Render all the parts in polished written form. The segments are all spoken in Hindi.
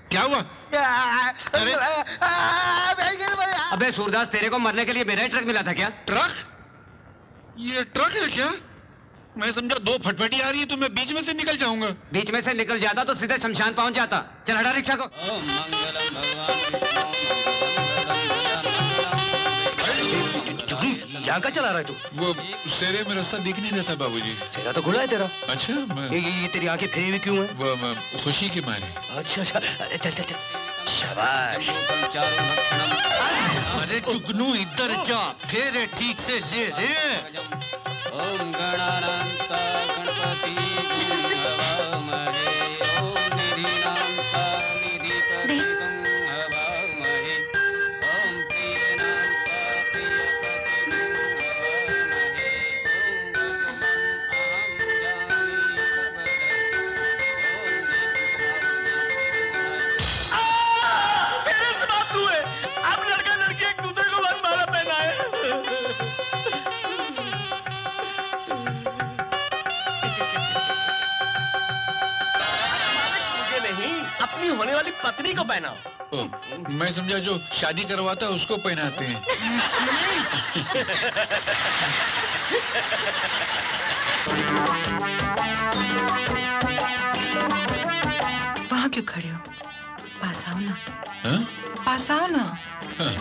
क्या हुआ? अरे अबे सूरदास, तेरे को मरने के लिए मेरा ही ट्रक मिला था क्या? ट्रक? ये ट्रक है क्या? मैं समझा दो फटफटी आ रही है तो मैं बीच में से निकल जाऊंगा। बीच में से निकल जाता तो सीधे शमशान पहुंच जाता। चल हटा रिक्शा को। यहाँ का चला रहा है तू? वो सेरे में रास्ता दिख नहीं रहता बाबूजी। तेरा तो खुला है तेरा। अच्छा ये तेरी आंखें फिरी हुई क्यों है? वो खुशी के मारे। अच्छा अच्छा, चल चल चल, शाबाश। अरे चुगनू इधर जा, फेरे ठीक से ले रे। ओम गणानांता गणपति हवामहे ओम निधिनांता निधिपति हवामहे ओम प्रियनांता प्रियपति हवामहे ओम मेरे समाप्त हुए। अब लड़का लड़की एक दूसरे को वरमाला पहनाए। मुझे नहीं, अपनी होने वाली पत्नी को पहनाओ। मैं समझा जो शादी करवाता है उसको पहनाते हैं। वहाँ क्यों खड़े हो? पास आओ ना। हाँ? पास आओ ना। हाँ।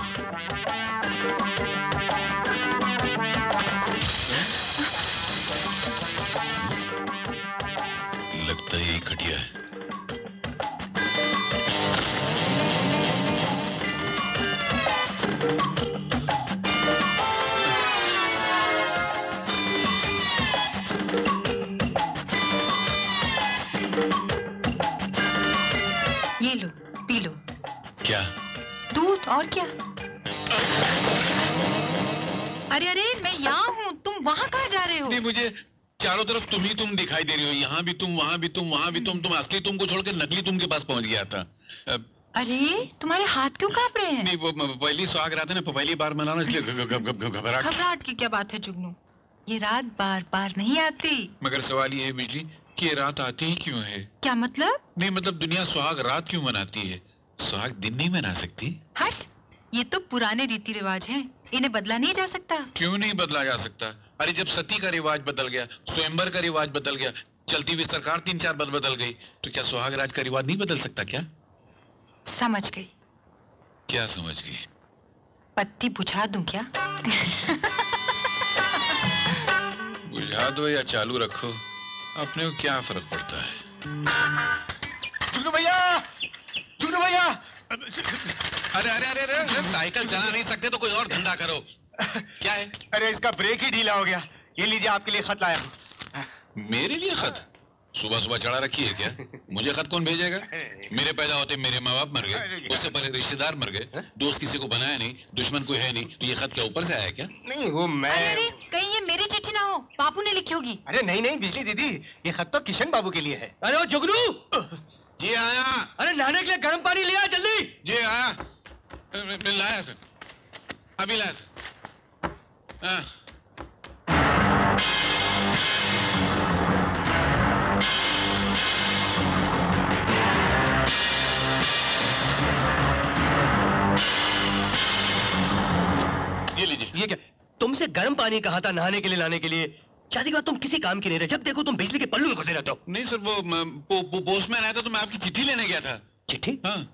लगता है यही खटिया है। ये लो, पी लो। क्या? दूध और क्या? अरे अरे, मैं यहाँ हूँ, तुम वहाँ कहाँ जा रहे हो? नहीं, मुझे चारों तरफ तुम दिखाई दे रही हो। यहाँ भी तुम, वहाँ भी तुम, वहाँ भी तुम असली तुमको छोड़कर नकली तुम के पास पहुँच गया था। अरे, तुम्हारे हाथ क्यों कांप रहे हैं? नहीं, वो पहली सुहाग रात है ना, पहली बार मनाना, इसलिए घबराहट। घबराहट की क्या बात है जुगनू? ये रात बार बार नहीं आती। मगर सवाल ये है बिजली कि ये रात आती ही क्यों है? क्या मतलब? नहीं मतलब दुनिया सुहाग रात क्यों मनाती है? सुहाग दिन नहीं मना सकती? हट, ये तो पुराने रीति रिवाज हैं, इन्हें बदला नहीं जा सकता। क्यों नहीं बदला जा सकता? अरे जब सती का रिवाज बदल गया, स्वयंवर का रिवाज बदल गया, चलती हुई सरकार 3-4 बदल गई, तो क्या सुहाग राज का रिवाज नहीं बदल सकता क्या? समझ गई। क्या समझ गई? पत्ती बुझा दूं क्या? बुझा दो या चालू रखो, अपने को क्या फर्क पड़ता है? जुगनू भैया, जुगनू भैया। अरे अरे अरे अरे, साइकिल चला नहीं सकते तो कोई और धंधा करो। क्या है? अरे इसका ब्रेक ही ढीला हो गया। ये लीजिए, आपके लिए खत लाया हूँ। मेरे लिए खत? सुबह सुबह चढ़ा रखी है क्या? मुझे खत कौन भेजेगा? मेरे पैदा होते मेरे माँ बाप मर गए, उससे पहले रिश्तेदार मर गए, दोस्त किसी को बनाया नहीं, दुश्मन कोई है नहीं, तो ये खत क्या ऊपर से आया क्या? नहीं, वो मैं। अरे कहीं ये मेरी चिट्ठी ना हो, बापू ने लिखी होगी। अरे नहीं नहीं बिजली दीदी, ये खत तो किशन बाबू के लिए है। अरे वो जुगनू, जी आया। अरे नहाने के लिए गर्म पानी ले आ जल्दी। जी आया। लाया सर, अभी लाया सर। हाँ। ये लीजिए। ये क्या? तुमसे गर्म पानी कहा था नहाने के लिए लाने के लिए। शादी के बाद तुम किसी काम की नहीं रहे, जब देखो तुम बिजली के पल्लू में घुसे रहते हो। नहीं सर, वो पोस्टमैन आया था तो मैं आपकी चिट्ठी लेने गया था। चिट्ठी? हाँ।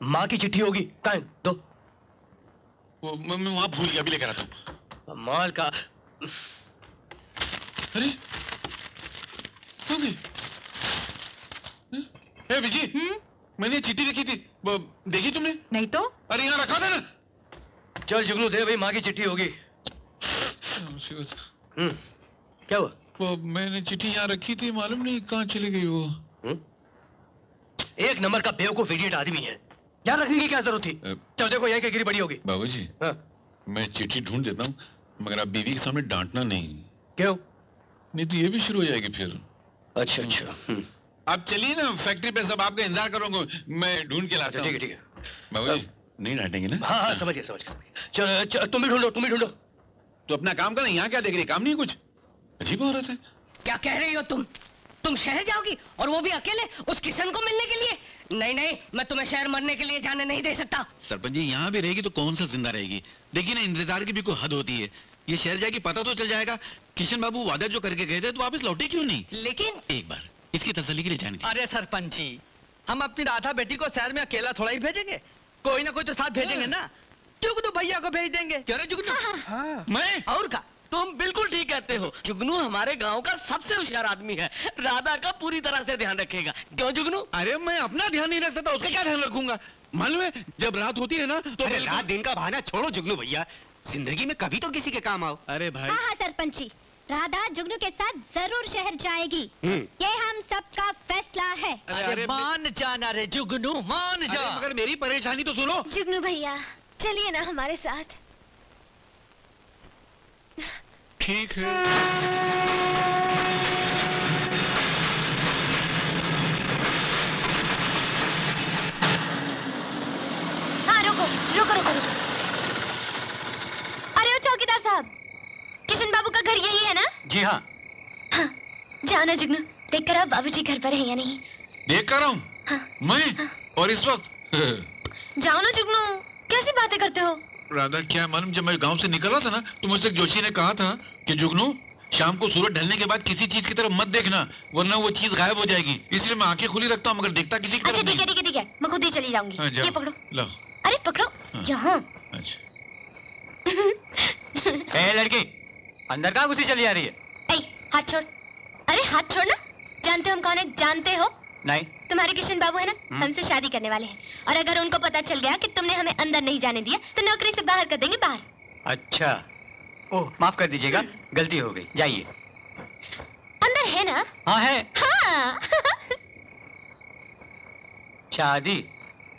माँ की चिट्ठी होगी। कहाँ है? दो। वो मैं वहां भूल गया, अभी लेकर आता हूँ। माल का। अरे क्यों गई? ए बिजी, मैंने चिट्ठी लिखी थी, वो देखी तुमने? नहीं तो? अरे यहाँ रखा था ना। चल जुगनू दे भाई, माँ की चिट्ठी होगी। क्या हुआ? वो मैंने चिट्ठी यहाँ रखी थी, मालूम नहीं कहाँ चली गई वो। एक नंबर का बेवकूफ इडियट आदमी है, यहाँ रखने की क्या जरूरत थी? चल देखो यहीं गिरी पड़ी होगी। बाबूजी, हाँ। मैं चिट्ठी ढूंढ देता हूँ, मगर आप बीवी के सामने डांटना नहीं। क्यों? नहीं तो ये भी शुरू हो जाएगी फिर। अच्छा अच्छा। आप चलिए ना फैक्ट्री पे, सब आपका इंतजार करूंगा, मैं ढूंढ के लाता हूँ। ठीक है ठीक है। बाबूजी नहीं डांटेंगे ना? हाँ हाँ समझ गया समझ गया। चल तुम भी ढूंढो, तुम भी ढूंढो। तो अपना काम करना, यहाँ क्या देख रही? काम नहीं कुछ? अजीब औरत है। क्या कह रही हो तुम तुम शहर जाओगी और वो भी अकेले उस किशन को मिलने के लिए? नहीं नहीं, मैं तुम्हें शहर मरने के लिए जाने नहीं दे सकता। सरपंच जी यहाँ भी रहेगी तो कौन सा जिंदा रहेगी? देखिए ना, इंतजार की भी कोई हद होती है। ये शहर जाएगी पता तो चल जाएगा। किशन बाबू वादा जो करके गए थे तो वापस लौटे क्यों नहीं? लेकिन एक बार इसकी तसल्ली के लिए जानी थी। अरे सरपंच जी, हम अपनी राधा बेटी को शहर में अकेला थोड़ा ही भेजेंगे, कोई ना कोई तो साथ भेजेंगे ना। जुगनू भैया को भेज देंगे। क्यों रे जुगनू? हाँ। मैं और का तुम बिल्कुल ठीक कहते हो। जुगनू हमारे गांव का सबसे होशियार आदमी है, राधा का पूरी तरह से ध्यान रखेगा। क्यों जुगनू? अरे मैं अपना ध्यान नहीं रख सकता, उसका क्या ध्यान रखूंगा? मालूम है जब रात होती है ना तो अरे रात दिन का बहाना छोड़ो जुगनू भैया, जिंदगी में कभी तो किसी के काम आओ। अरे भाई हाँ हाँ सरपंच जी, राधा जुगनू के साथ जरूर शहर जाएगी। ये हम सबका फैसला है। अरे मान जाना रे जुगनू, मान जा। अरे मगर मेरी परेशानी तो सुनो। जुगनू भैया चलिए ना हमारे साथ। ठीक है। हाँ रुको रुको रुको रुको। अरे ओ चौकीदार साहब, किशन बाबू का घर यही है ना? जी हाँ। हाँ, जाओ ना जुगनू, देख कर आप बाबूजी घर पर है या नहीं। देख कर हूँ हाँ। मैं और इस वक्त जाओ ना जुगनू, कैसी बातें करते हो? राधा क्या मालूम, जब मैं गांव से निकला था ना तो मुझसे एक जोशी ने कहा था कि जुगनू शाम को सूरज ढलने के बाद किसी चीज की तरफ मत देखना वरना वो चीज गायब हो जाएगी। इसलिए मैं आंखें खुली रखता हूँ मगर देखता किसी की अच्छा तरफ ठीक है नहीं। ठीक है ठीक है, मैं खुद ही चली जाऊंगी। हाँ, जाओ। ये पकड़ो। लो। अरे पकड़ो यहाँ। अच्छा ए लड़की, अंदर कहाँ घुसी चली आ रही है? ऐ, हाथ छोड़। अरे हाथ छोड़ ना। जानते हो हम कौन है? जानते हो? नहीं। तुम्हारे किशन बाबू है ना, हमसे शादी करने वाले हैं और अगर उनको पता चल गया कि तुमने हमें अंदर नहीं जाने दिया तो नौकरी से बाहर कर देंगे, बाहर। अच्छा, ओह माफ कर दीजिएगा, गलती हो गई, जाइए। अंदर है ना? हाँ है। हाँ। शादी?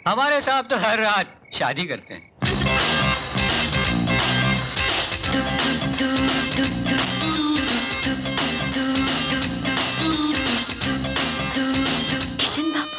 हमारे साहब तो हर रात शादी करते हैं। किशन बाबू।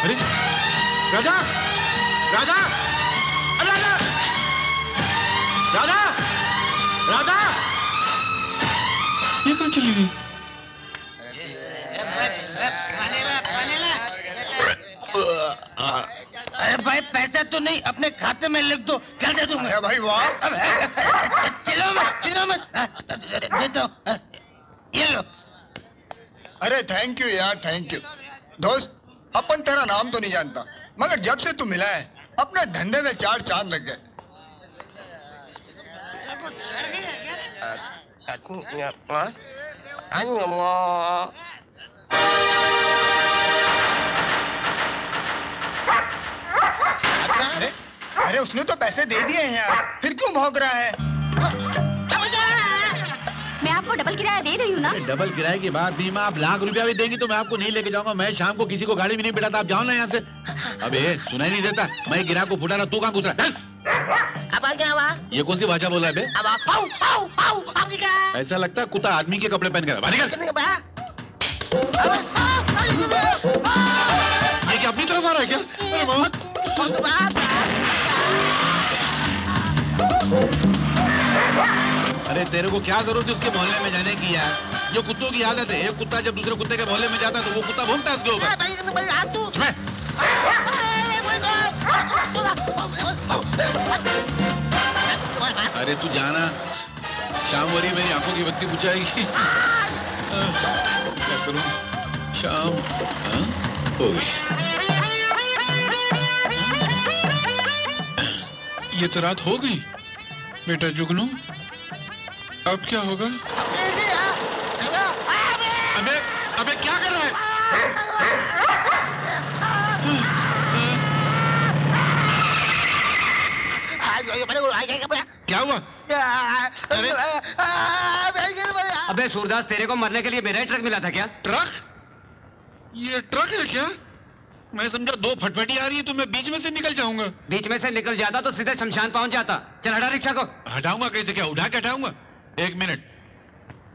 अरे राधा राधा अरे राधा राधा राधा ये कहाँ चली गई? अरे भाई पैसा तो नहीं, अपने खाते में लिख दो, क्या दे दूंगा? भाई वाह, चिल्लो मत दे दो। ये लो। अरे थैंक यू यार, थैंक यू। दोस्त, अपन तेरा नाम तो नहीं जानता मगर जब से तू मिला है अपने धंधे में चार चांद लग गए। अरे उसने तो पैसे दे दिए हैं यार, फिर क्यों भौंक रहा है? मैं आपको डबल किराया दे रही हूँ ना। डबल किराए की बात नहीं, मैं आप लाख रुपया भी देंगी तो मैं आपको नहीं लेके जाऊंगा। मैं शाम को किसी को गाड़ी भी नहीं बिठाता, आप जाओ ना यहाँ से। अबे सुनाई नहीं देता, मैं गिरा को फुटा रहा, तू कहाँ घुस रहा? अब आ गया वहाँ। ये कौन सी भाषा बोल रहा है बे? अब आप ऐसा लगता है कुत्ता आदमी के कपड़े पहन कर बाहर निकल। ये क्या अपनी तरफ आ रहा है क्या? अरे बहुत। अरे तेरे को क्या जरूरत है उसके मोहल्ले में जाने की यार? जो कुत्तों की आदत है, एक कुत्ता जब दूसरे कुत्ते के मोहल्ले में जाता है तो वो कुत्ता भौंकता है उसके ऊपर। अरे तू जाना, शाम हो रही मेरी आंखों की बत्ती बुझाएगी। क्या करूं? शाम हो गई। ये तो रात हो गई। बेटा जुगनू, अब क्या होगा? अबे अबे क्या कर रहा है? क्या हुआ? अरे अबे सूरदास, तेरे को मरने के लिए मेरा ही ट्रक मिला था क्या? ट्रक? ये ट्रक है क्या? मैं समझा दो फटफटी आ रही है तो मैं बीच में से निकल जाऊंगा। बीच में से निकल जाता तो सीधे शमशान पहुंच जाता। चल हटा रिक्शा को। हटाऊंगा कैसे, क्या उठा के हटाऊंगा? एक मिनट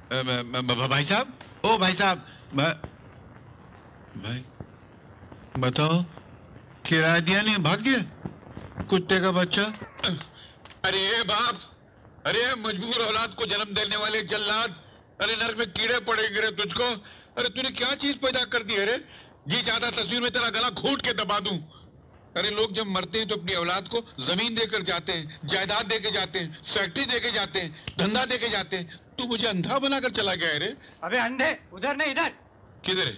भाई साहब, ओ भाई साहब, भाई बताओ, किराया दिया नहीं, भाग गया कुत्ते का बच्चा। अरे बाप, अरे मजबूर औलाद को जन्म देने वाले जल्लाद, अरे नरक में कीड़े पड़ेंगे रे तुझको। अरे तूने क्या चीज पैदा कर दी है रे? जी चाहता तस्वीर में तेरा गला घोट के दबा दूं। अरे लोग जब मरते हैं तो अपनी औलाद को जमीन देकर जाते हैं, जायदाद देके जाते हैं, फैक्ट्री देके जाते हैं, धंधा देके जाते हैं। तू मुझे अंधा बनाकर चला गया है रे। अबे अंधे, उधर नहीं इधर। किधर है?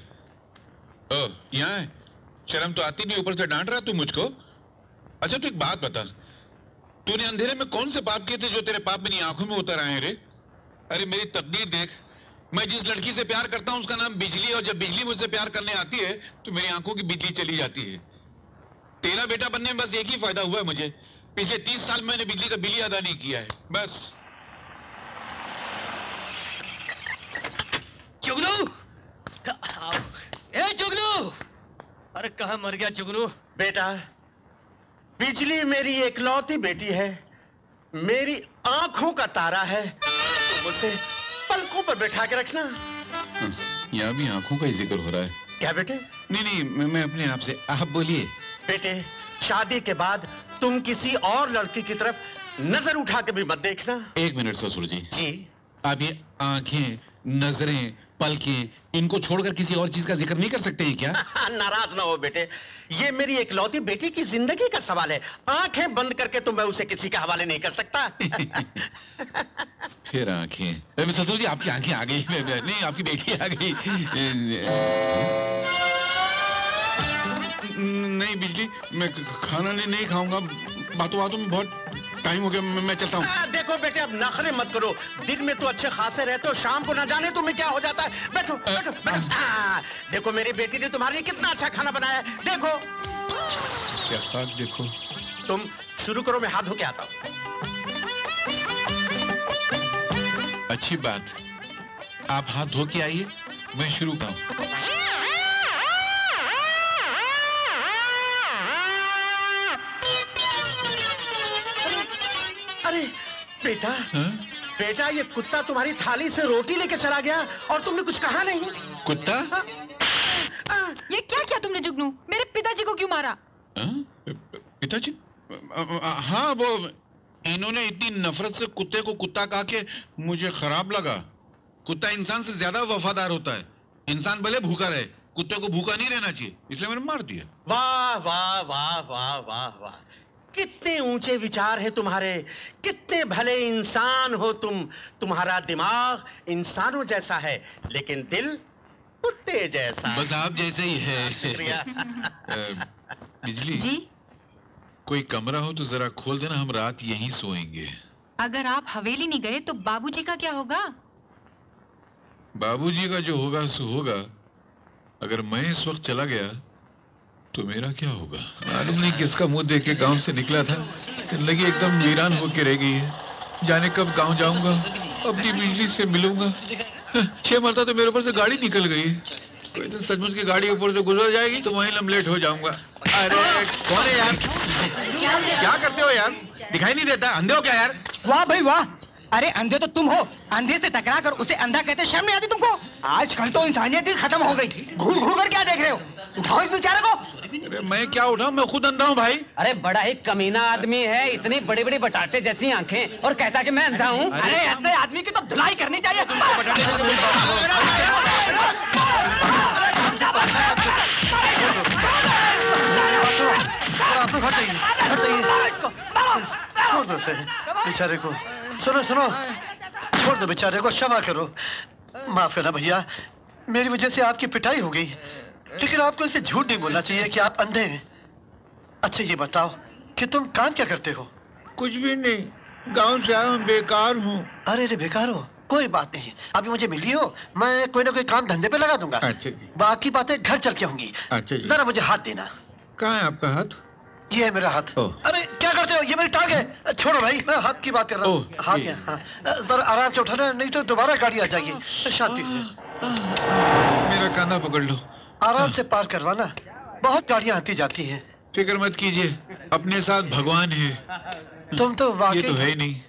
ओ, यहाँ है। शर्म तो आती नहीं, ऊपर से डांट रहा तू मुझको। अच्छा तू एक बात बता, तूने अंधेरे में कौन से पाप किए थे जो तेरे पाप मेरी आंखों में उतर आए रे? अरे मेरी तकदीर देख, मैं जिस लड़की से प्यार करता हूं उसका नाम बिजली, और जब बिजली मुझसे प्यार करने आती है तो मेरी आंखों की बिजली चली जाती है। तेरा बेटा बनने में बस एक ही फायदा हुआ है मुझे, पिछले 30 साल मैंने बिजली का बिल ही अदा नहीं किया है बस। जुगनू, ए जुगनू, अरे कहाँ मर गया जुगनू? बेटा, बिजली मेरी एकलौती बेटी है, मेरी आंखों का तारा है, तो मुझसे पलकों पर बैठा के रखना। यहाँ भी आंखों का ही जिक्र हो रहा है। क्या बेटे? नहीं, मैं अपने आप से, आप बोलिए। बेटे, शादी के बाद तुम किसी और लड़की की तरफ नजर उठा के भी मत देखना। एक मिनट ससुर जी। जी? आप ये आंखें, नजरें, पलकें, इनको छोड़कर किसी और चीज का जिक्र नहीं कर सकते हैं क्या? नाराज ना हो बेटे, ये मेरी एकलौती बेटी की जिंदगी का सवाल है। आंखें बंद करके तो मैं उसे किसी के हवाले नहीं कर सकता। फिर आंखें, ससुर जी आपकी आंखें आ गई। नहीं, आपकी बेटी आ गई। नहीं बिजली, मैं खाना नहीं खाऊंगा, बातों बातों में बहुत टाइम हो गया, मैं चलता हूँ। देखो बेटे, अब नखरे मत करो, दिन में तो अच्छे खासे रहते हो, शाम को ना जाने तुम्हें क्या हो जाता है। बैठो बैठो बैठो। देखो मेरी बेटी ने तुम्हारे लिए कितना अच्छा खाना बनाया है, देखो। क्या हाथ देखो। तुम शुरू करो, मैं हाथ धो के आता हूँ। अच्छी बात, आप हाथ धो के आइए, मैं शुरू करूँ। अरे बेटा, बेटा ये कुत्ता तुम्हारी थाली से रोटी लेके चला गया और तुमने कुछ कहा नहीं। कुत्ता? ये क्या किया तुमने जुगनू? मेरे पिताजी को क्यों मारा? पिताजी? हाँ, वो इन्होंने इतनी नफरत से कुत्ते को कुत्ता कहा के मुझे खराब लगा। कुत्ता इंसान से ज्यादा वफादार होता है। इंसान भले भूखा रहे, कुत्ते को भूखा नहीं रहना चाहिए, इसलिए मैंने मार दिया। वाह वाह वाह वाह वाह वाह, कितने ऊंचे विचार हैं तुम्हारे, कितने भले इंसान हो तुम। तुम्हारा दिमाग इंसानों जैसा है लेकिन दिल कुत्ते जैसा। बस आप जैसे ही है। शुक्रिया। बिजली जी? कोई कमरा हो तो जरा खोल देना, हम रात यहीं सोएंगे। अगर आप हवेली नहीं गए तो बाबूजी का क्या होगा? बाबूजी का जो होगा सो होगा। अगर मैं इस वक्त चला गया तो मेरा क्या होगा? मालूम नहीं किसका मुंह देख के गांव से निकला था, जिंदगी एकदम वीरान होके रह गई है। जाने कब गांव जाऊंगा, अपनी बिजली से मिलूंगा। 6 मरता तो मेरे ऊपर से गाड़ी निकल गई। कोई दिन सचमुच की गाड़ी ऊपर से गुजर जाएगी तो वहीं लम लेट हो जाऊंगा। अरे कौन है यार? क्या करते हो यार? दिखाई नहीं देता? अंधे हो क्या यार? वाह भाई वाह, अरे अंधे तो तुम हो। अंधे से टकरा कर उसे अंधा कहते शर्म नहीं आती तुमको? आजकल तो इंसानियत ही खत्म हो गई। घूर घूर कर क्या देख रहे हो? उठाओ इस बेचारे को। अरे मैं क्या उठाऊं, मैं खुद अंधा हूं भाई। अरे बड़ा ही कमीना आदमी है, इतनी बड़ी बड़ी बटाटे जैसी आंखें, और कहता कि मैं अंधा हूँ। अरे ऐसे आदमी की तो धुलाई करनी चाहिए। छोड़ दो उसे, बेचारे को। सुनो सुनो, छोड़ दो बेचारे को, क्षमा करो। माफ करना भैया, मेरी वजह से आपकी पिटाई हो गई, लेकिन आपको इसे झूठ नहीं बोलना चाहिए कि आप अंधे हैं। अच्छा ये बताओ कि तुम काम क्या करते हो? कुछ भी नहीं, गांव से आया हूं, बेकार हूँ। अरे रे बेकार हो, कोई बात नहीं, अभी मुझे मिली हो, मैं कोई ना कोई काम धंधे पे लगा दूंगा। अच्छा जी। बाकी बातें घर चल के होंगी। अच्छा जी। जरा मुझे हाथ देना। कहाँ है आपका हाथ? ये है मेरा हाथ। ओह। अरे क्या करते हो, ये मेरी टांग है। छोड़ो भाई, मैं हाथ की बात कर रहा हूँ। ओह, हाथ जी। है, हाँ। जरा आराम से उठाना, नहीं तो दोबारा गाड़ी आ जाएगी। शांति से मेरा कांधा पकड़ लो। आराम से पार करवाना। बहुत गाड़ियां आती जाती हैं। फिक्र मत कीजिए, अपने साथ भगवान है। तुम तो ये वाकई तो है ही नहीं।